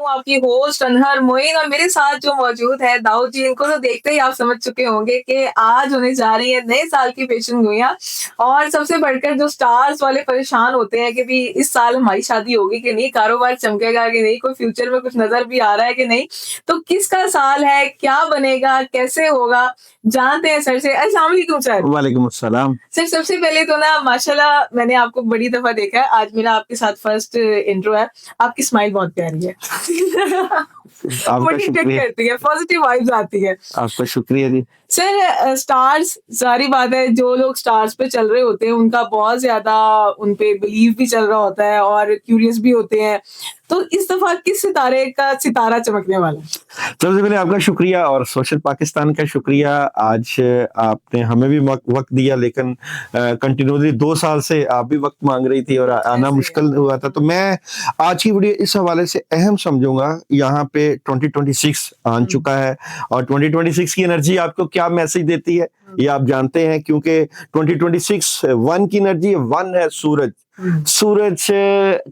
हूँ आपकी होस्ट अनहर मोइन और मेरे साथ जो मौजूद है दाऊद जी, इनको तो देखते ही आप समझ चुके होंगे कि आज होने जा रही है नए साल की पेशन गोइयां। और सबसे बढ़कर जो स्टार्स वाले परेशान होते हैं कि भी इस साल हमारी शादी होगी कि नहीं, कारोबार चमकेगा कि नहीं, कोई फ्यूचर में कुछ नजर भी आ रहा है कि नहीं, तो किसका साल है, क्या बनेगा, कैसे होगा, जानते हैं सर से। अस्सलाम वालेकुम सर। वालेकुम अस्सलाम। सर सबसे पहले तो ना माशाल्लाह मैंने आपको बड़ी दफा देखा है, आज मेरा आपके साथ फर्स्ट इंट्रो है। आपकी स्माइल बहुत प्यारी है। आपका मोटिवेट शुक्रिया। करती है, पॉजिटिव वाइब्स आती है। आपका शुक्रिया जी। सर स्टार्स, सारी बात है, जो लोग स्टार्स पे चल रहे होते हैं उनका बहुत ज्यादा उन पे बिलीव भी चल रहा होता है और क्यूरियस भी होते हैं। तो इस दफा किस सितारे का सितारा चमकने वाला है? सबसे पहले आपका शुक्रिया और सोशल पाकिस्तान का शुक्रिया। आज आपने हमें भी वक्त दिया, लेकिन कंटिन्यूसली 2 साल से आप भी वक्त मांग रही थी और आना मुश्किल हुआ था। तो मैं आज की वीडियो इस हवाले से अहम समझूंगा। यहाँ पे 2026 आन चुका है और 2026 की एनर्जी आपको क्या मैसेज देती है ये आप जानते हैं, क्योंकि 2026 वन की एनर्जी, वन है सूरज। सूरज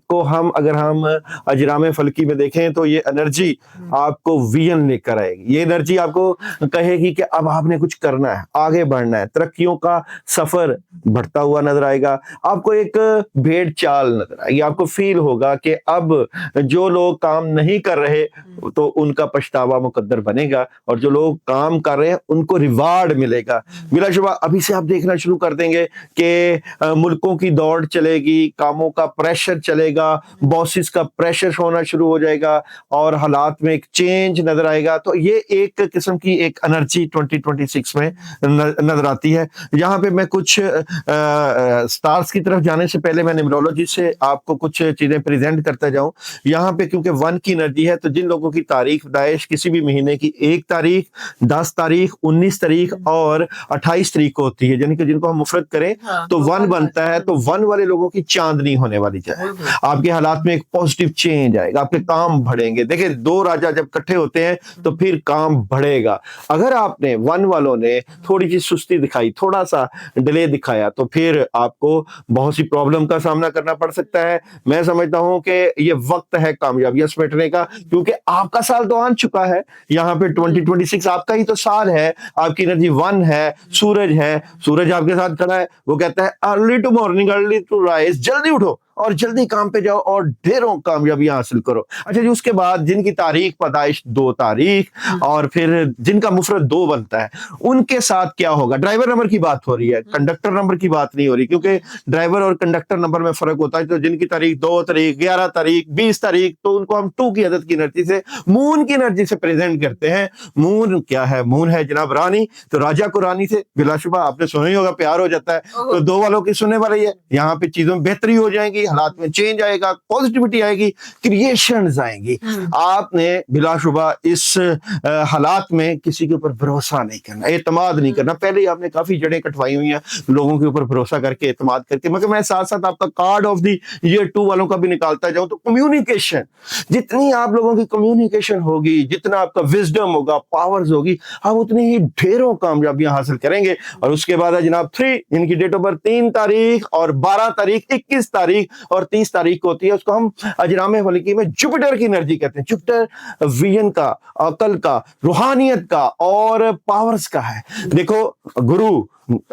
को अगर हम अजराम फलकी में देखें तो ये एनर्जी आपको विजन लेकर आएगी। ये एनर्जी आपको कहेगी कि अब आपने कुछ करना है, आगे बढ़ना है, तरक्कियों का सफर बढ़ता हुआ नजर आएगा। आपको एक भेड़ चाल नजर आएगी। आपको फील होगा कि अब जो लोग काम नहीं कर रहे तो उनका पछतावा मुकद्दर बनेगा और जो लोग काम कर रहे हैं उनको रिवार्ड मिलेगा। बिलाशुबा अभी से आप देखना शुरू कर देंगे कि मुल्कों की दौड़ चलेगी, कामों का प्रेशर चलेगा, बॉसेस का प्रेशर होना शुरू हो जाएगा और हालात में एक चेंज नजर आएगा। तो ये एक किस्म की एक एनर्जी 2026 में नजर आती है। यहाँ पे मैं कुछ स्टार्स की तरफ जाने से पहले मैं न्यूमरोलॉजी से आपको कुछ चीजें प्रेजेंट करता जाऊं। यहाँ पे क्योंकि वन की एनर्जी है तो जिन लोगों की तारीख दाइश किसी भी महीने की 1 तारीख, 10 तारीख, 19 तारीख और 28 तारीख को होती है, यानी कि जिनको हम मुफरत करें तो वन बनता है। तो वन वाले लोगों की चांदनी होने वाली है। आपके हालात में एक पॉजिटिव चेंज आएगा, आपके काम बढ़ेंगे। देखिए, दो राजा जब इकट्ठे होते हैं तो फिर काम बढ़ेगा। अगर आपने वन वालों ने थोड़ी सी सुस्ती दिखाई, थोड़ा सा डिले दिखाया, तो फिर आपको बहुत सी प्रॉब्लम का सामना करना पड़ सकता है। मैं समझता हूं कि ये वक्त है कामयाबियां समेटने का, क्योंकि आपका साल तो आ चुका है। यहाँ पे 2026 आपका ही तो साल है। आपकी एनर्जी वन है, सूरज है, सूरज आपके साथ खड़ा है। वो कहता है early to morning, early to rise, जल्दी उठो और जल्दी काम पे जाओ और ढेरों कामयाबियां हासिल करो। अच्छा जी, उसके बाद जिनकी तारीख पैदाइश 2 तारीख और फिर जिनका मुफरत 2 बनता है, उनके साथ क्या होगा? ड्राइवर नंबर की बात हो रही है, कंडक्टर नंबर की बात नहीं हो रही, क्योंकि ड्राइवर और कंडक्टर नंबर में फर्क होता है। तो जिनकी तारीख 2 तारीख, 11 तारीख, 20 तारीख, तो उनको हम 2 की आदत की एनर्जी से, मून की एनर्जी से प्रेजेंट करते हैं। मून क्या है? मून है जनाब रानी। तो राजा को रानी से बिलाशुबा आपने सुना ही होगा, प्यार हो जाता है। तो 2 वालों की सुनने वाली है। यहाँ पे चीजों में बेहतरी हो जाएगी, हालात में चेंज आएगा, पॉजिटिविटी आएगी, क्रिएशंस आएंगी। आपने बिलाशुबा इस हालात में किसी के ऊपर भरोसा नहीं करना, एतमाद नहीं करना। पहले ही आपने काफी जड़ें कटवाई हुई हैं लोगों के ऊपर भरोसा करके, एतमाद करके। मगर मैं साथ साथ आपका कार्ड ऑफ द ईयर 2 वालों का भी निकालता जाऊं तो कम्युनिकेशन, जितनी आप लोगों की कम्युनिकेशन होगी, जितना आपका विजडम होगा, पावर्स होगी, आप उतनी ही ढेरों कामयाबियां हासिल करेंगे। और उसके बाद है जनाब 3, इनकी डेट ऑफ बर्थ 3 तारीख और 12 तारीख, 21 तारीख और 30 तारीख को होती है। उसको हम अजराम फलकी में जुपिटर की एनर्जी कहते हैं। जुपिटर विजन का, अकल का, रूहानियत का और पावर्स का है। देखो, गुरु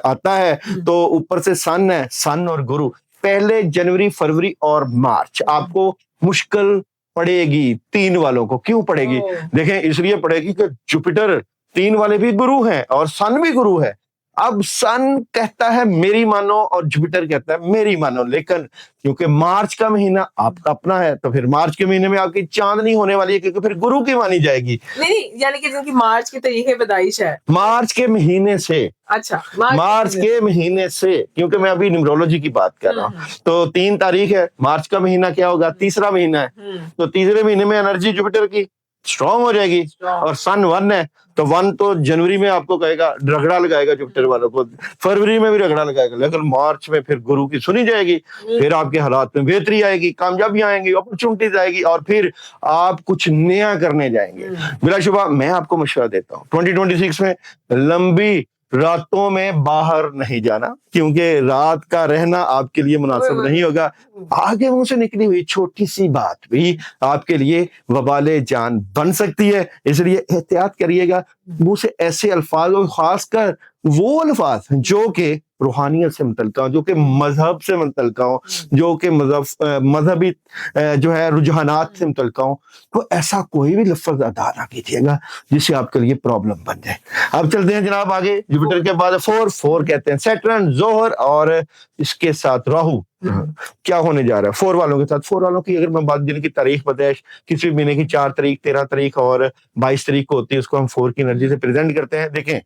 आता है तो ऊपर से सन है, सन और गुरु। पहले जनवरी, फरवरी और मार्च आपको मुश्किल पड़ेगी 3 वालों को। क्यों पड़ेगी? देखें, इसलिए पड़ेगी कि जुपिटर 3 वाले भी गुरु हैं और सन भी गुरु है। अब सन कहता है मेरी मानो और जुपिटर कहता है मेरी मानो, लेकिन क्योंकि मार्च का महीना आपका अपना है तो फिर मार्च के महीने में आपकी चांदनी होने वाली है, क्योंकि फिर गुरु की मानी जाएगी। नहीं, यानी कि जिनकी मार्च की तारीख है पैदाइश है, मार्च के महीने से। अच्छा, मार्च के महीने से, क्योंकि मैं अभी न्यूमरोलॉजी की बात कर रहा हूँ। तो 3 तारीख है, मार्च का महीना क्या होगा? तीसरा महीना है। तो तीसरे महीने में एनर्जी जुपिटर की स्ट्रॉन्ग हो जाएगी और सन 1 है। तो 1 तो जनवरी में आपको कहेगा, रगड़ा लगाएगा जुपिटर वालों को, फरवरी में भी रगड़ा लगाएगा, लेकिन मार्च में फिर गुरु की सुनी जाएगी। फिर आपके हालात में बेहतरी आएगी, कामयाबियां आएंगी, अपॉर्चुनिटीज आएगी और फिर आप कुछ नया करने जाएंगे। बिलाशुबा मैं आपको मशवरा देता हूँ 2026 में लंबी रातों में बाहर नहीं जाना, क्योंकि रात का रहना आपके लिए मुनासिब नहीं होगा। आगे मुंह से निकली हुई छोटी सी बात भी आपके लिए वबाले जान बन सकती है, इसलिए एहतियात करिएगा। मुंह से ऐसे अल्फाज, और खासकर वो अल्फाज जो कि रूहानियत से मुतल्लिका हो, जो कि मजहब से मुतल्लिका हो, जो कि मजहबी जो है रुझानात से मुतल्लिका हो, तो ऐसा कोई भी लफ्ज अदा ना कीजिएगा जिससे आपके लिए प्रॉब्लम बन जाए। अब चलते हैं जनाब आगे। जुपिटर के बाद फोर कहते हैं सैटर्न, जोहर और इसके साथ राहु। क्या होने जा रहा है फोर वालों के साथ? फोर वालों की अगर मैं बात, जिनकी तारीख पैदाइश किसी भी महीने की 4 तारीख, 13 तारीख और 22 तारीख को होती है, उसको हम फोर की एनर्जी से प्रेजेंट करते हैं। देखें,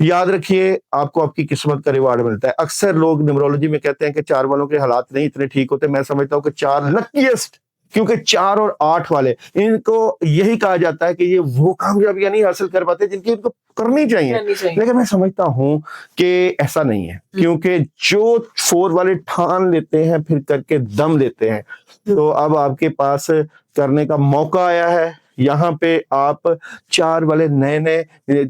याद रखिए, आपको आपकी किस्मत का रिवार्ड मिलता है। अक्सर लोग न्यूमरोलॉजी में कहते हैं कि 4 वालों के हालात नहीं इतने ठीक होते। मैं समझता हूँ कि 4 लकीएस्ट, क्योंकि 4 और 8 वाले, इनको यही कहा जाता है कि ये वो कामयाबियां नहीं हासिल कर पाते जिनकी इनको करनी चाहिए। लेकिन मैं समझता हूं कि ऐसा नहीं है, क्योंकि जो 4 वाले ठान लेते हैं फिर करके दम लेते हैं। तो अब आपके पास करने का मौका आया है। यहाँ पे आप 4 वाले नए नए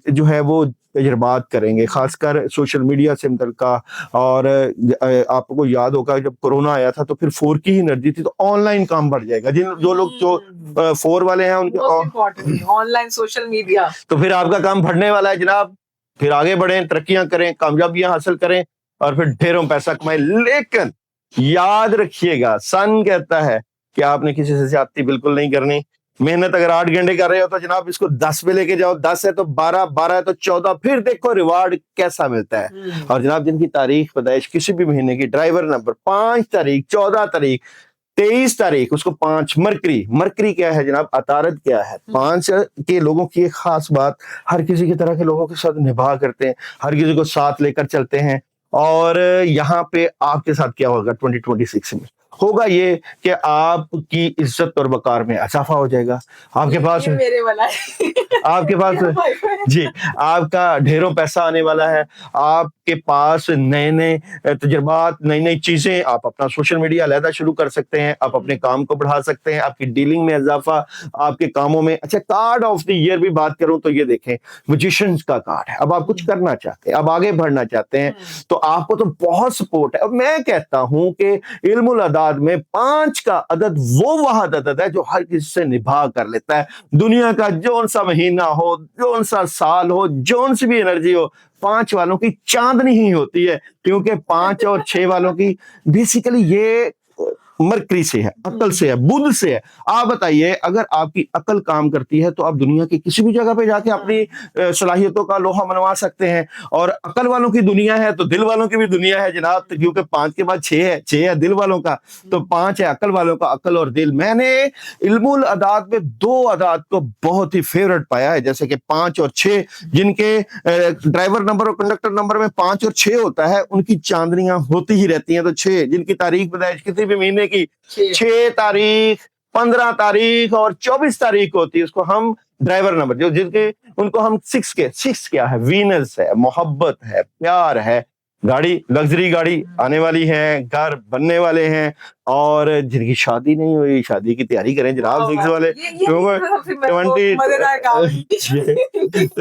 जो है वो तजर्बात करेंगे, खासकर सोशल मीडिया से मुतल्लिका। और आपको याद होगा जब कोरोना आया था तो फिर 4 की ही एनर्जी थी, तो ऑनलाइन काम बढ़ जाएगा। जो लोग जो 4 वाले हैं उनके ऑनलाइन सोशल मीडिया, तो फिर आपका काम बढ़ने वाला है जनाब। फिर आगे बढ़ें, तरक्कियां करें, कामयाबियां हासिल करें और फिर ढेरों पैसा कमाएं। लेकिन याद रखिएगा, सन कहता है कि आपने किसी से ज्यादती बिल्कुल नहीं करनी। मेहनत अगर 8 घंटे कर रहे हो तो जनाब इसको 10 पे लेके जाओ। 10 है तो 12, 12 है तो 14, फिर देखो रिवार्ड कैसा मिलता है। और जनाब जिनकी तारीख पैदाइश किसी भी महीने की, ड्राइवर नंबर 5 तारीख, 14 तारीख, 23 तारीख, उसको 5 मरकरी। मरकरी क्या है जनाब? अतारत क्या है? 5 के लोगों की एक खास बात, हर किसी की तरह के लोगों के साथ निभा करते हैं, हर किसी को साथ लेकर चलते हैं। और यहाँ पे आपके साथ क्या होगा 2026 में? होगा ये कि आपकी इज्जत और वकार में इजाफा हो जाएगा। आपके पास मेरे वाला है। आपके पास जी, आपका ढेरों पैसा आने वाला है। आपके पास नए नए तजुर्बात, नई नई चीजें, आप अपना सोशल मीडिया अलहदा शुरू कर सकते हैं, आप अपने काम को बढ़ा सकते हैं, आपकी डीलिंग में इजाफा, आपके कामों में। अच्छा, कार्ड ऑफ द ईयर भी बात करूं तो ये देखें, मैजिशियंस का कार्ड है। अब आप कुछ करना चाहते हैं, अब आगे बढ़ना चाहते हैं, तो आपको तो बहुत सपोर्ट है। अब मैं कहता हूं कि इल्मुल अदाद में 5 का अदद वो वाहद अदद है जो हर किसी से निभा कर लेता है। दुनिया का जौन सा महीना हो, जौन सा साल हो, जौन सी भी एनर्जी हो, 5 वालों की चांदनी ही होती है। क्योंकि 5 और 6 वालों की बेसिकली ये मरकरी से है, अकल से है, बुध से है। आप बताइए, अगर आपकी अकल काम करती है तो आप दुनिया की किसी भी जगह पे जाके अपनी सलाहियतों का लोहा मनवा सकते हैं। और अकल वालों की दुनिया है तो दिल वालों की भी दुनिया है जनाब, क्योंकि 5 के बाद 6 है, 6 है दिल वालों का, तो 5 है अकल वालों का, अकल और दिल। मैंने इल्मुल अदाद में 2 अदाद को बहुत ही फेवरेट पाया है, जैसे कि 5 और 6, जिनके ड्राइवर नंबर और कंडक्टर नंबर में 5 और 6 होता है, उनकी चांदनियां होती ही रहती हैं। तो 6 जिनकी तारीख पैदाइश किसी भी महीने की 6 तारीख, 15 तारीख और 24 तारीख होती है, उसको हम ड्राइवर नंबर, जो जिनके उनको हम 6 क्या है? वीनस है, मोहब्बत है, प्यार है, गाड़ी, लग्जरी गाड़ी आने वाली है, घर बनने वाले हैं, और जिनकी शादी नहीं हुई, शादी की तैयारी करें जनाब। 6 वाले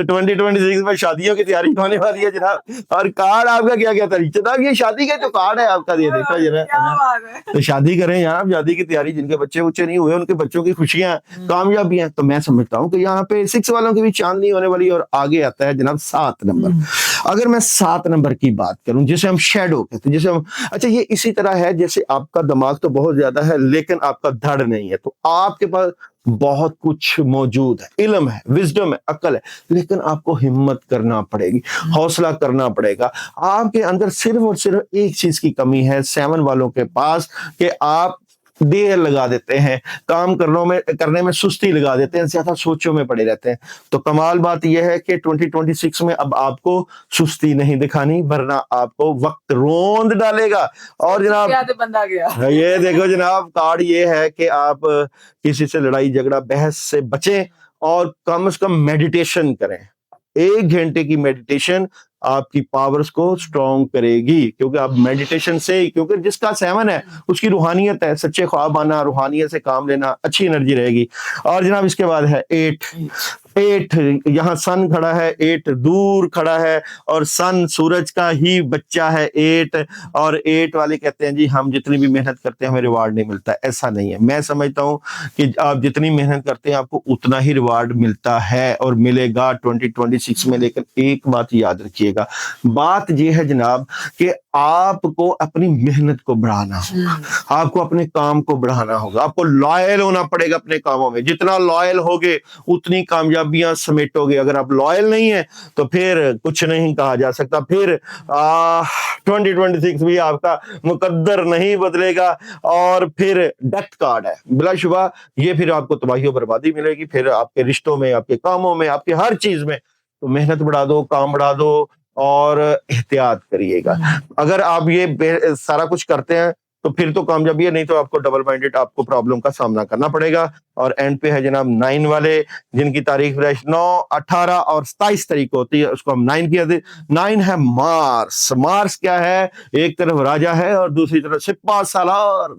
2026 में शादियों की तैयारी होने वाली है जनाब। और कार्ड आपका क्या क्या था जनाब? ये शादी का जो कार्ड है आपका, ये देखो जरा, तो शादी करें यहाँ, शादी की तैयारी, जिनके बच्चे नहीं हुए उनके बच्चों की खुशियां, कामयाबियां। तो मैं समझता हूँ कि यहाँ पे 6 वालों की भी चांदनी होने वाली है। और आगे आता है जनाब 7 नंबर। अगर मैं 7 नंबर की बात करूं, जिसे हम शेडो कहते हैं, जिसे हम, अच्छा, ये इसी तरह है जैसे आपका दिमाग तो बहुत ज्यादा है लेकिन आपका धड़ नहीं है। तो आपके पास बहुत कुछ मौजूद है, इल्म है, विजडम है, अकल है, लेकिन आपको हिम्मत करना पड़ेगी, हौसला करना पड़ेगा। आपके अंदर सिर्फ और सिर्फ एक चीज की कमी है 7 वालों के पास, कि आप देर लगा देते हैं, काम करने में सुस्ती लगा देते हैं, ज्यादा सोचों में पड़े रहते हैं। तो कमाल बात यह है कि 2026 में अब आपको सुस्ती नहीं दिखानी, वरना आपको वक्त रोंद डालेगा। और जनाब बंदा गया, ये देखो जनाब, कार्ड ये है कि आप किसी से लड़ाई झगड़ा बहस से बचें और कम से कम मेडिटेशन करें। 1 घंटे की मेडिटेशन आपकी पावर्स को स्ट्रॉन्ग करेगी, क्योंकि आप मेडिटेशन से, क्योंकि जिसका 7 है उसकी रूहानियत है, सच्चे ख्वाब आना, रूहानियत से काम लेना, अच्छी एनर्जी रहेगी। और जनाब इसके बाद है 8। एट, यहाँ सन खड़ा है, एट दूर खड़ा है, और सन सूरज का ही बच्चा है एट। और एट वाले कहते हैं जी हम जितनी भी मेहनत करते हैं हमें रिवार्ड नहीं मिलता। ऐसा नहीं है, मैं समझता हूँ कि आप जितनी मेहनत करते हैं आपको उतना ही रिवार्ड मिलता है और मिलेगा 2026 में। लेकिन एक बात याद रखिएगा, बात यह है जनाब कि आपको अपनी मेहनत को बढ़ाना होगा, आपको अपने काम को बढ़ाना होगा, आपको लॉयल होना पड़ेगा अपने कामों में। जितना लॉयल होगे उतनी कामयाबियां समेटोगे। अगर आप लॉयल नहीं है तो फिर कुछ नहीं कहा जा सकता। फिर 2026 भी आपका मुकद्दर नहीं बदलेगा और फिर डेथ कार्ड है बिलाशुबा। ये फिर आपको तबाही और बर्बादी मिलेगी, फिर आपके रिश्तों में, आपके कामों में, आपके हर चीज में। तो मेहनत बढ़ा दो, काम बढ़ा दो और एहतियात करिएगा। अगर आप ये सारा कुछ करते हैं तो फिर तो कामयाबी है, नहीं तो आपको डबल माइंडेड आपको प्रॉब्लम का सामना करना पड़ेगा। और एंड पे है जनाब 9 वाले, जिनकी तारीख 9, 18 और 27 तारीख को होती है, उसको हम 9 किया थे। 9 है मार्स। मार्स क्या है? एक तरफ राजा है और दूसरी तरफ सिपा सालार।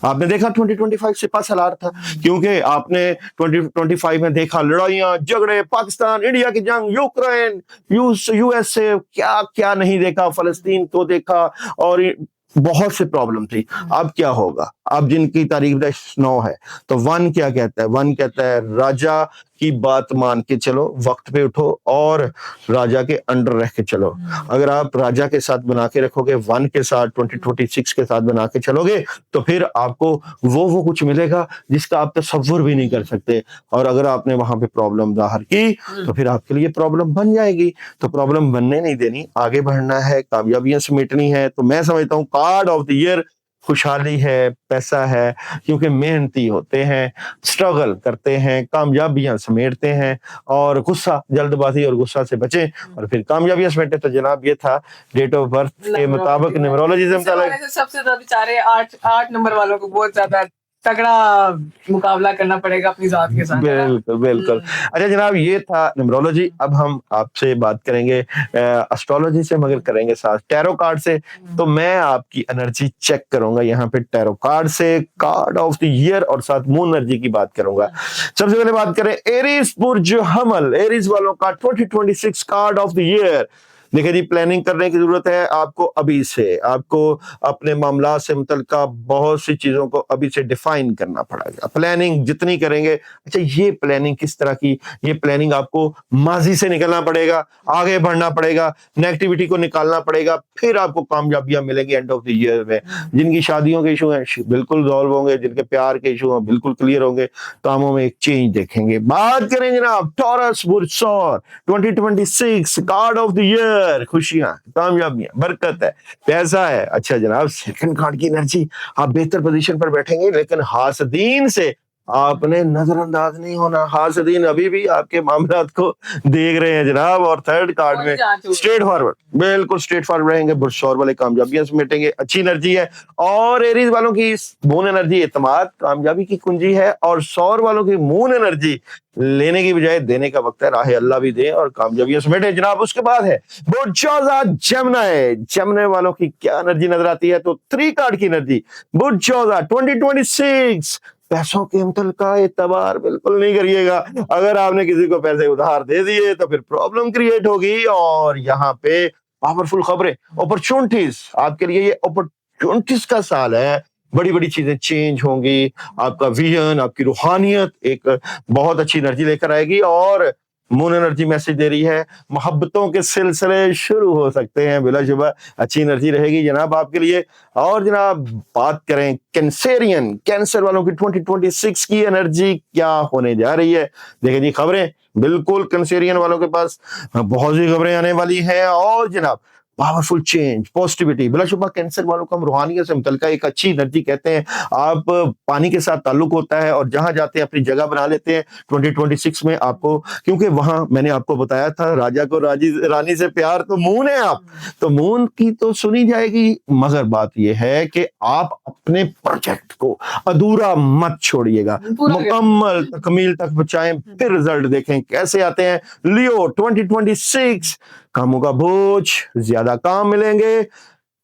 आपने देखा 2025 सिपा सालार था, क्योंकि आपने 2025 में देखा लड़ाइयां झगड़े, पाकिस्तान इंडिया की जंग, यूक्रेन, यूएसए, क्या क्या नहीं देखा, फलस्तीन को देखा, और बहुत से प्रॉब्लम थी। अब क्या होगा? अब जिनकी तारीख 9 है, तो 1 क्या कहता है? 1 कहता है राजा की बात मान के चलो, वक्त पे उठो और राजा के अंडर रह के चलो। अगर आप राजा के साथ बना के रखोगे, 1 के साथ, 2026 के साथ बना के चलोगे, तो फिर आपको वो कुछ मिलेगा जिसका आप तसव्वुर भी नहीं कर सकते। और अगर आपने वहां पे प्रॉब्लम जाहिर की तो फिर आपके लिए प्रॉब्लम बन जाएगी। तो प्रॉब्लम बनने नहीं देनी, आगे बढ़ना है, कामयाबियां समेटनी है। तो मैं समझता हूँ कार्ड ऑफ द ईयर खुशहाली है, पैसा है, क्योंकि मेहनती होते हैं, स्ट्रगल करते हैं, कामयाबियां समेटते हैं। और गुस्सा, जल्दबाजी और गुस्सा से बचें और फिर कामयाबियां समेटें। तो जनाब ये था डेट ऑफ बर्थ के मुताबिक न्यूमरोलॉजिज्म का। सबसे ज्यादा बेचारे 8 नंबर वालों को बहुत ज्यादा तगड़ा मुकाबला करना पड़ेगा अपनी जात के साथ। बिल्कुल बिल्कुल। अच्छा जनाब, ये था न्यूमरोलॉजी। अब हम आपसे बात करेंगे एस्ट्रोलॉजी से, मगर करेंगे साथ टैरो कार्ड से। तो मैं आपकी एनर्जी चेक करूंगा यहाँ पे टैरो कार्ड से, कार्ड ऑफ द ईयर, और साथ मून एनर्जी की बात करूंगा। सबसे पहले बात करें एरीज बुर्ज हमल, एरीज वालों का 2026 कार्ड ऑफ द ईयर। देखिए जी, प्लानिंग करने की जरूरत है आपको अभी से। आपको अपने मामला से मुतल्लिका बहुत सी चीजों को अभी से डिफाइन करना पड़ेगा। प्लानिंग जितनी करेंगे, अच्छा ये प्लानिंग किस तरह की? ये प्लानिंग आपको माजी से निकलना पड़ेगा, आगे बढ़ना पड़ेगा, नेगेटिविटी को निकालना पड़ेगा, फिर आपको कामयाबियां मिलेंगी एंड ऑफ द ईयर में। जिनकी शादियों के इशू हैं बिल्कुल सॉल्व होंगे, जिनके प्यार के इशू हैं बिल्कुल क्लियर होंगे, कामों में एक चेंज देखेंगे। बात करें जनाब टॉरस बुर्ज सौर 2026 कार्ड ऑफ द ईयर, खुशियां, कामयाबियां, बरकत है, पैसा है। अच्छा जनाब, सेकंड कार्ड की एनर्जी, आप बेहतर पोजीशन पर बैठेंगे, लेकिन हासदीन से आपने नजरअंदाज नहीं होना। हासदीन अभी भी आपके मामलात को देख रहे हैं जनाब। और थर्ड कार्ड में स्ट्रेट फॉरवर्ड, बिल्कुल स्ट्रेट फॉरवर्ड रहेंगे, बुरशौर वाले कामयाबियां समेटेंगे, अच्छी एनर्जी है। और एरीज वालों की मून एनर्जी इत्मीनान, कामयाबी की कुंजी है। और सौर वालों की मून एनर्जी लेने की बजाय देने का वक्त है, राह अल्लाह भी दे और कामयाबियां समेटे जनाब। उसके बाद है बुर्जौजा जमनाए, जमने वालों की क्या एनर्जी नजर आती है? तो 3 कार्ड की एनर्जी, बुर्जौजा 2026 पैसों के मुतल्लिका एतबार बिल्कुल नहीं करिएगा। अगर आपने किसी को पैसे उधार दे दिए तो फिर प्रॉब्लम क्रिएट होगी। और यहाँ पे पावरफुल खबरें, अपॉर्चुनिटीज आपके लिए, ये अपॉर्चुनिटीज का साल है। बड़ी बड़ी चीजें चेंज होंगी, आपका विजन, आपकी रूहानियत एक बहुत अच्छी एनर्जी लेकर आएगी। और मून एनर्जी मैसेज दे रही है मोहब्बतों के सिलसिले शुरू हो सकते हैं, बिलाशुबा अच्छी एनर्जी रहेगी जनाब आपके लिए। और जनाब बात करें कैंसेरियन, कैंसर वालों की 2026 की एनर्जी क्या होने जा रही है? देखिए जी, खबरें बिल्कुल कैंसेरियन वालों के पास बहुत सी खबरें आने वाली हैं। और जनाब पावरफुल चेंज, पॉजिटिविटी, बिलाशुबा कैंसर वालों को हम रूहानियत से मुतल्लिका एक अच्छी एनर्जी कहते हैं। आप पानी के साथ ताल्लुक होता है और जहां जाते हैं अपनी जगह बना लेते हैं 2026 में आपको, क्योंकि वहां मैंने आपको बताया था राजा को रानी से प्यार, तो मून है आप, तो मून की तो सुनी जाएगी। मगर बात यह है कि आप अपने प्रोजेक्ट को अधूरा मत छोड़िएगा, मुकम्मल तकमील तक पहुंचाएं, फिर रिजल्ट देखें कैसे आते हैं। लियो 2026 कामों का बोझ, ज्यादा काम मिलेंगे,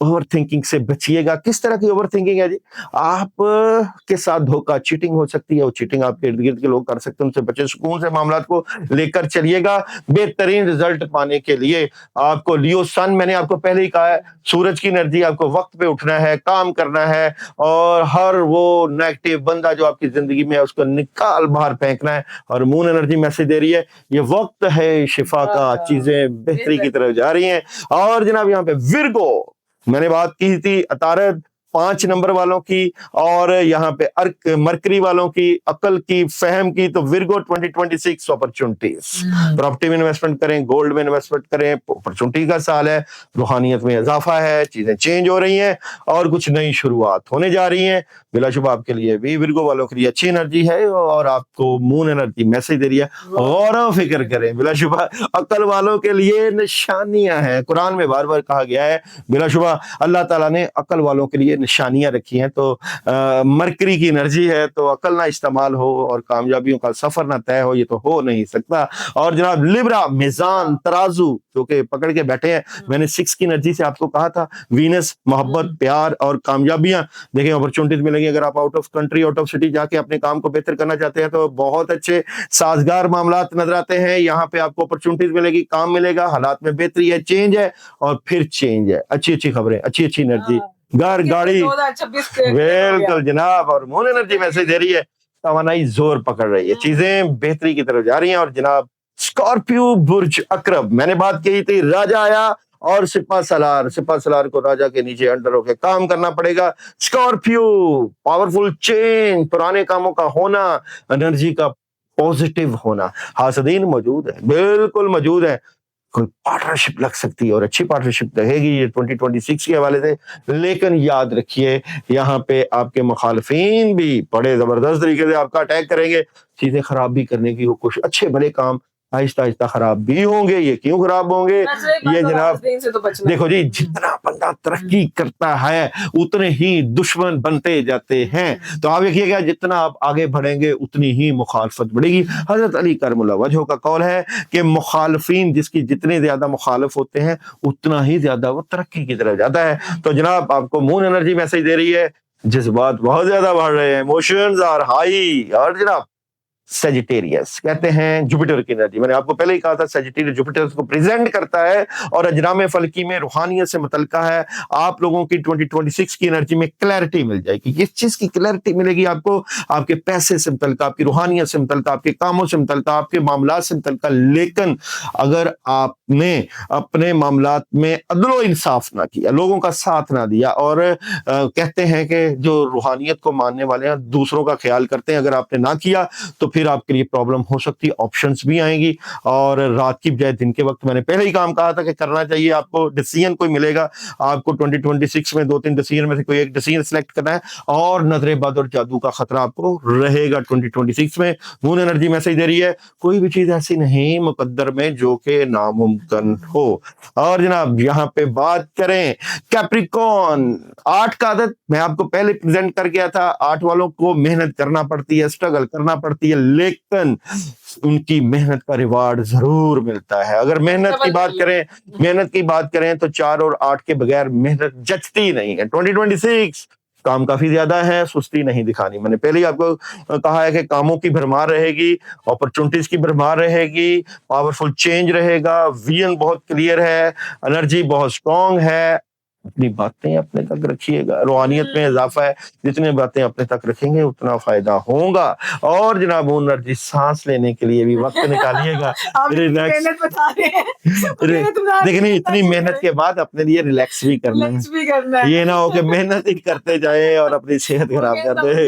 ओवर थिंकिंग से बचिएगा। किस तरह की ओवर थिंकिंग है जी? आप के साथ धोखा, चीटिंग हो सकती है, वो चीटिंग आपके इर्द-गिर्द के लोग कर सकते हैं, उनसे बचें। सुकून से मामलात को लेकर चलिएगा। बेहतरीन रिजल्ट पाने के लिए आपको लियो सन, मैंने आपको पहले ही कहा है, सूरज की एनर्जी, आपको वक्त पे उठना है, काम करना है और हर वो नेगेटिव बंदा जो आपकी जिंदगी में है उसको निकाल बाहर फेंकना है। और मून एनर्जी मैसेज दे रही है, ये वक्त है शिफा का, चीजें बेहतरी की तरफ जा रही हैं। और जनाब यहाँ पे विर्गो, मैंने बात की थी अतारद 5 नंबर वालों की और यहाँ पे अर्क मरकरी वालों की, अकल की, फहम की, तो विर्गो 2026 अपॉर्चुनिटीज। प्रॉपर्टी में इन्वेस्टमेंट करें, गोल्ड में इन्वेस्टमेंट करें, अपॉर्चुनिटी का साल है, रूहानियत में इजाफा है, चीजें चेंज हो रही हैं और कुछ नई शुरुआत होने जा रही हैं। बिलाशुबा आपके लिए भी, विर्गो वालों के लिए अच्छी एनर्जी है और आपको मून एनर्जी मैसेज दे रही है, गौर फिक्र करें। बिलाशुबा अकल वालों के लिए निशानियां हैं, कुरान में बार बार कहा गया है, बिलाशुबा अल्लाह ताला ने अकल वालों के लिए निशानियां रखी हैं। तो मरकरी की एनर्जी है, तो अकल ना इस्तेमाल हो और कामयाबियों का सफर ना तय हो, ये तो हो नहीं सकता। और जनाब लिब्रा, मिजान, तराजू जो कि पकड़ के बैठे हैं, मैंने 6 की एनर्जी से आपको कहा था, वीनस, मोहब्बत, प्यार और कामयाबियां, देखें अपॉर्चुनिटीज मिलेंगी। अगर आप out of country, out of city जाके अपने काम को बेहतर करना चाहते हैं तो बहुत अच्छे साजगार मामलात नजर आते हैं। यहाँ पे आपको अपॉर्चुनिटीज मिलेगी, काम मिलेगा, हालात में बेहतरी है, चेंज है और फिर चेंज है, अच्छी अच्छी खबरें, अच्छी अच्छी एनर्जी, घर, गाड़ी, 2026 बिल्कुल जनाब। और मून एनर्जी मैसेज दे रही है, तवानाई जोर पकड़ रही है, चीजें बेहतरी की तरफ जा रही हैं। और जनाब स्कॉर्पियो बुर्ज अकरब, मैंने बात की थी, राजा आया और सिपा सलार को राजा के नीचे अंडर होकर काम करना पड़ेगा। स्कॉर्पियो पावरफुल चेंज, पुराने कामों का होना, एनर्जी का पॉजिटिव होना, हासदीन मौजूद है, बिल्कुल मौजूद है। कोई पार्टनरशिप लग सकती है और अच्छी पार्टनरशिप रहेगी ये 2026 के हवाले से। लेकिन याद रखिए, यहाँ पे आपके मुखालफीन भी बड़े जबरदस्त तरीके से आपका अटैक करेंगे, चीजें खराब भी करने की कोशिश, अच्छे भले काम आहिस्ता आहिस्ता खराब भी होंगे। ये क्यों खराब होंगे? ये जनाब देखो जी, जितना बंदा तरक्की करता है उतने ही दुश्मन बनते जाते हैं। तो आप देखिएगा, जितना आप आगे बढ़ेंगे उतनी ही मुखालफत बढ़ेगी। हजरत अली करमुल्लाह वजह का कौल है कि मुखालफीन जिसकी जितने ज्यादा मुखालिफ होते हैं उतना ही ज्यादा वो तरक्की की तरफ जाता है। तो जनाब आपको मून एनर्जी मैसेज दे रही है, जज्बात बहुत ज्यादा बढ़ रहे हैं, इमोशंस आर हाई। और जनाब सेजिटेरियस कहते हैं जुपिटर की एनर्जी, मैंने आपको पहले ही कहा था, सेजिटेरियस जुपिटर को प्रेजेंट करता है और अजराम फलकी में रूहानियत से मुतल्लिका है। आप लोगों की 2026 की एनर्जी में क्लैरिटी मिल जाएगी। किस चीज की क्लैरिटी मिलेगी आपको? आपके पैसे से मुतल्लिका, आपकी रूहानियत से मुतल्लिका, आपके कामों से मुतल्लिका, आपके मामलात से मुतल्लिका। लेकिन अगर आपने अपने मामलात में अदलो इंसाफ ना किया, लोगों का साथ ना दिया, और कहते हैं कि जो रूहानियत को मानने वाले हैं दूसरों का ख्याल करते हैं, अगर आपने ना किया तो फिर आपके लिए प्रॉब्लम हो सकती है, ऑप्शंस भी आएंगी। और रात की बजाय दिन के वक्त, मैंने पहले ही काम कहा था कि करना चाहिए आपको, डिसीजन कोई मिलेगा आपको 2026 में, 2-3 डिसीजन में से कोई एक डिसीजन सिलेक्ट करना है। और नजरे बद और जादू का खतरा आपको रहेगा 2026 में। मून एनर्जी मैसेज दे रही है, कोई भी चीज ऐसी नहीं मुकद्दर में जो कि नामुमकिन हो। और जनाब यहाँ पे बात करें कैप्रिकॉन, 8 का आदत मैं आपको पहले प्रेजेंट कर गया था। 8 वालों को मेहनत करना पड़ती है, स्ट्रगल करना पड़ती है, लेकिन उनकी मेहनत का रिवार्ड जरूर मिलता है। अगर मेहनत की बात करें तो 4 और 8 के बगैर मेहनत जचती नहीं है। 2026 काम काफी ज्यादा है, सुस्ती नहीं दिखानी। मैंने पहले ही आपको कहा है कि कामों की भरमार रहेगी, अपॉर्चुनिटीज की भरमार रहेगी, पावरफुल चेंज रहेगा, विजन बहुत क्लियर है, एनर्जी बहुत स्ट्रांग है। अपनी बातें अपने तक रखिएगा, रूहानियत में इजाफा है, जितनी बातें अपने तक रखेंगे उतना फायदा होगा। और जनाब वो एनर्जी सांस लेने के लिए भी वक्त निकालिएगा, रिलैक्स। देखिए नहीं, इतनी मेहनत के बाद अपने लिए रिलैक्स भी करना है, ये ना हो कि मेहनत ही करते जाए और अपनी सेहत खराब कर दे।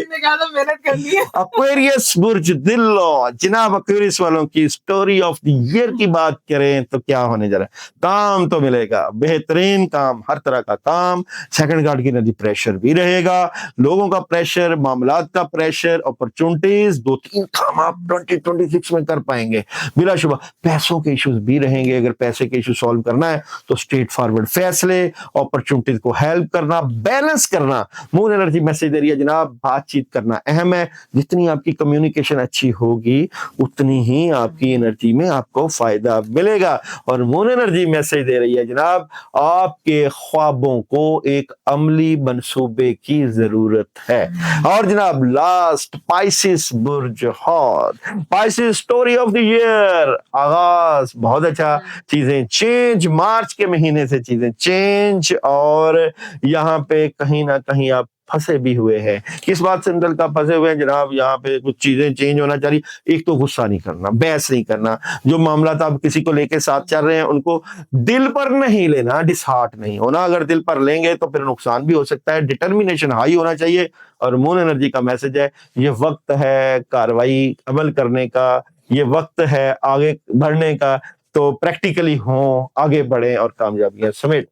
एक्वेरियस बुर्ज दिल्लो, जनाब एक्वेरियस वालों की स्टोरी ऑफ द ईयर की बात करें तो क्या होने जा रहा है? काम तो मिलेगा, बेहतरीन काम, हर तरह का काम। सेकंड गार्ड की एनर्जी, प्रेशर भी रहेगा, लोगों का प्रेशर, मामलात का प्रेशर, अपॉर्चुनिटीज, 2-3 काम आप 2026 में कर पाएंगे बिलाशुबा। पैसों के इश्यूज भी रहेंगे, अगर पैसे के इश्यू सॉल्व करना है तो स्ट्रेट फॉरवर्ड फैसले, अपॉर्चुनिटीज को हेल्प करना, बैलेंस करना। मून एनर्जी मैसेज दे रही है जनाब, बातचीत करना अहम है। जितनी आपकी कम्युनिकेशन अच्छी होगी उतनी ही आपकी एनर्जी में आपको फायदा मिलेगा। और मून एनर्जी मैसेज दे रही है जनाब, आपके ख्वाब ख्वाबों को एक अमली मंसूबे की जरूरत है। और जनाब लास्ट पाइसिस बुर्ज हौद, Pisces story of the year, आगाज बहुत अच्छा, चीजें चेंज, मार्च के महीने से चीजें चेंज, और यहाँ पे कहीं ना कहीं आप फंसे भी हुए हैं। किस बात से अंदर का फंसे हुए हैं जनाब? यहाँ पे कुछ चीजें चेंज होना चाहिए। एक तो गुस्सा नहीं करना, बहस नहीं करना, जो मामला था आप किसी को लेके साथ चल रहे हैं उनको दिल पर नहीं लेना, डिसहार्ट नहीं होना। अगर दिल पर लेंगे तो फिर नुकसान भी हो सकता है। डिटर्मिनेशन हाई होना चाहिए। और मून एनर्जी का मैसेज है, ये वक्त है कार्रवाई अमल करने का, ये वक्त है आगे बढ़ने का। तो प्रैक्टिकली हो, आगे बढ़े और कामयाबियां समेट।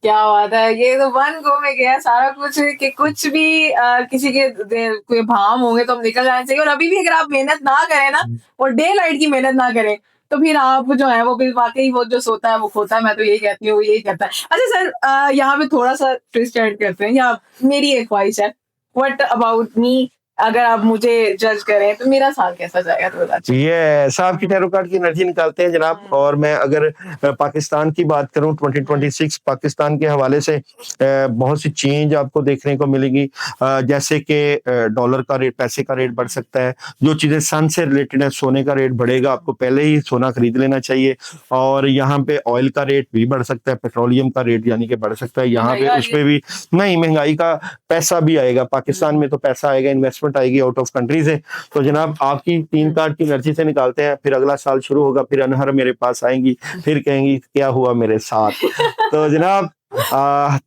क्या बात है! ये तो वन गो में गया सारा कुछ कि कुछ भी किसी के कोई भाव होंगे तो हम निकल जाना चाहिए। और अभी भी अगर आप मेहनत ना करें ना और डे लाइट की मेहनत ना करें तो फिर आप जो है वो फिर वाकई वो जो सोता है वो खोता है। मैं तो यही कहती हूँ, यही कहता है। अच्छा सर, यहाँ पे थोड़ा सा ट्विस्ट ऐड करते हैं। या मेरी एक ख्वाहिश है, व्हाट अबाउट मी, अगर आप मुझे जज करें तो मेरा साल कैसा जाएगा तो बता। ये साहब की टैरो कार्ड की एनर्जी निकालते हैं जनाब। और मैं अगर पाकिस्तान की बात करूं, 2026 पाकिस्तान के हवाले से बहुत सी चेंज आपको देखने को मिलेगी। जैसे कि डॉलर का रेट, पैसे का रेट बढ़ सकता है। जो चीजें सन से रिलेटेड है, सोने का रेट बढ़ेगा, आपको पहले ही सोना खरीद लेना चाहिए। और यहाँ पे ऑयल का रेट भी बढ़ सकता है, पेट्रोलियम का रेट यानी कि बढ़ सकता है। यहाँ पे उस पे भी नहीं, महंगाई का पैसा भी आएगा। पाकिस्तान में तो पैसा आएगा, इन्वेस्टमेंट आएगी आउट ऑफ कंट्री से। तो जनाब आपकी 3 कार्ड की एनर्जी से निकालते हैं, फिर अगला साल शुरू होगा, फिर अनहर मेरे पास आएंगी, फिर कहेंगी क्या हुआ मेरे साथ। तो जनाब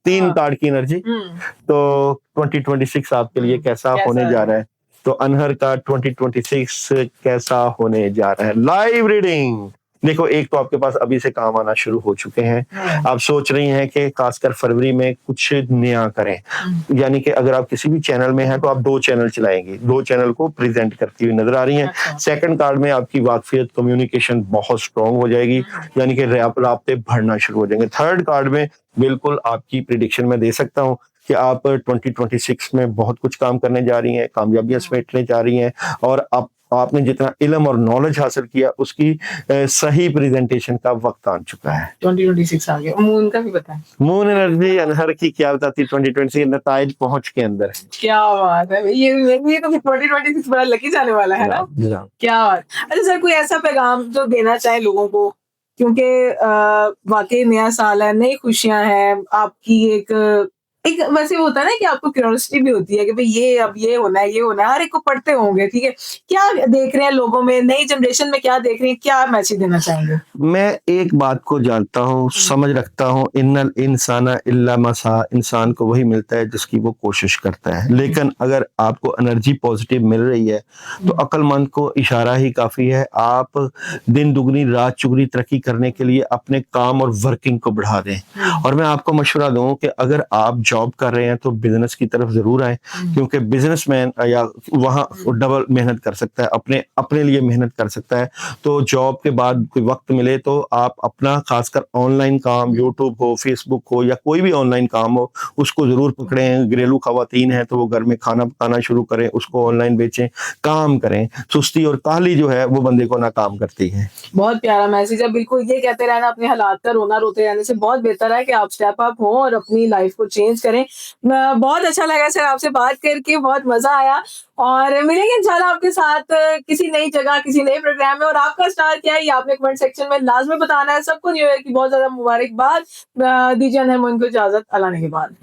3 कार्ड की एनर्जी, तो 2026 आपके लिए कैसा होने जा रहा है? तो अनहर का 2026 कैसा होने जा रहा है? लाइव रीडिंग देखो, एक तो आपके पास अभी से काम आना शुरू हो चुके हैं। आप सोच रही हैं कि खासकर फरवरी में कुछ नया करें, यानी कि अगर आप किसी भी चैनल में हैं तो आप 2 चैनल चलाएंगे, 2 चैनल को प्रेजेंट करती हुई नजर आ रही हैं। सेकंड कार्ड में आपकी वाकफियत, कम्युनिकेशन बहुत स्ट्रांग हो जाएगी, यानी कि राब्ते बढ़ना शुरू हो जाएंगे। थर्ड कार्ड में बिल्कुल आपकी प्रिडिक्शन मैं दे सकता हूँ कि आप 2026 में बहुत कुछ काम करने जा रही हैं, कामयाबियां समेटने जा रही हैं। और आपने जितना इल्म और नॉलेज हासिल किया उसकी सही प्रेजेंटेशन का वक्त आ चुका है। 2026 आ गया। मून का भी बताएं। मून एनर्जी अनहर की क्या बताती है? 2020 नताइज पहुंच के अंदर है। क्या बात है! ये तो 2026 बड़ा लकी जाने वाला है ना। क्या बात! अच्छा सर, कोई ऐसा पैगाम जो देना चाहे लोगों को, क्योंकि वाकई नया साल है, नई खुशियां हैं, आपकी एक वैसे होता है ना कि आपको क्यूरियोसिटी भी होती है कि भाई ये अब ये होना है, ये होना है, हर एक को पढ़ते होंगे, ठीक है? क्या देख रहे हैं लोगों में, नई जनरेशन में क्या देख रहे हैं, क्या मैसेज देना चाहेंगे? मैं एक बात को जानता हूँ, समझ रखता हूँ, इन्नल इंसाना इल्ला मसा, इंसान को वही मिलता है जिसकी वो कोशिश करता है। लेकिन अगर आपको एनर्जी पॉजिटिव मिल रही है तो अक्लमंद को इशारा ही काफी है। आप दिन दुगनी रात चुगनी तरक्की करने के लिए अपने काम और वर्किंग को बढ़ा दें। और मैं आपको मशवरा दूं कि अगर आप जॉब कर रहे हैं तो बिजनेस की तरफ जरूर आए, क्योंकि बिजनेसमैन या वहां डबल मेहनत कर सकता है, अपने अपने लिए मेहनत कर सकता है। तो जॉब के बाद कोई वक्त मिले तो आप अपना खासकर ऑनलाइन काम, यूट्यूब हो, फेसबुक हो, या कोई भी ऑनलाइन काम हो, उसको जरूर पकड़ें। घरेलू खवातीन है तो वो घर में खाना पकाना शुरू करें, उसको ऑनलाइन बेचें, काम करें। सुस्ती और काहली जो है वो बंदे को नाकाम करती है। बहुत प्यारा मैसेज है। बिल्कुल ये कहते रहना, अपने हालात का रोना रोते रहने से बहुत बेहतर है कि आप स्टेप अप हो और अपनी लाइफ को चेंज करें। बहुत अच्छा लगा सर आपसे बात करके, बहुत मजा आया। और मिलेंगे इंशाल्लाह आपके साथ किसी नई जगह, किसी नए प्रोग्राम में। और आपका स्टार क्या है ये आपने कमेंट सेक्शन में लाजमी बताना है। सबको न्यू ईयर की बहुत ज्यादा मुबारकबाद। दीजिए अनमोल को इजाजत, अल्लाह ने के बाद।